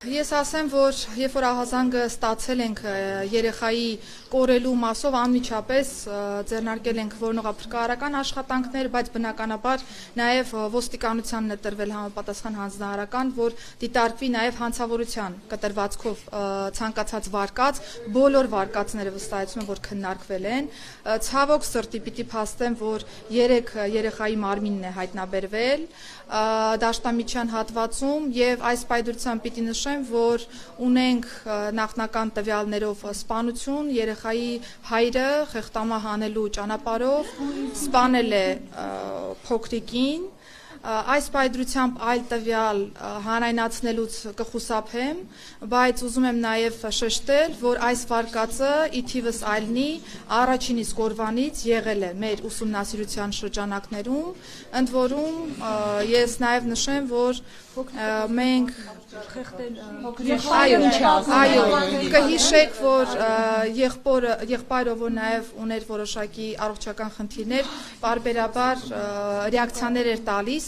Ես ասեմ, որ երբ որ ահազանգը ստացել ենք երեխայի կորելու մասով անմիջապես ձեռնարկել ենք որոնողափրկարարական աշխատանքներ, բայց բնականաբար նաև ոստիկանությանն է տրվել համապատասխան հանձնարարական, որ դիտարկվի նաև հանցավորության կտրվածքով ցանկացած վարկած, բոլոր վարկածները վստահեցնում եմ, որ քննարկվել են։ Ցավոք սրտի պիտի փաստեմ, որ 3 երեխայի մարմինն է հայտնաբերվել դաշտամիջյան հատվածում եւ այս պայդրությամբ պիտի նշեմ, որ ունենք նախնական տվյալներով սպանություն, երեխայի հայրը խեղտամահ անելու ճանապարհով սպանել է փոքրիկին, այս պայդրությամբ այլ տվյալ հանրայնացնելուց կխուսափեմ, բայց ուզում եմ նաև շեշտել, որ այս վարկածը ի թիվս այլնի առաջին իսկ օրվանից եղել է մեր ուսումնասիրության շրջանակներում, ընդ որում ես նաև նշեմ, որ մենք այո, կհիշեք, որ եղբայրը, որ նաև ուներ որոշակի առողջական խնդիրներ, պարբերաբար ռեակցիաներ էր տալիս,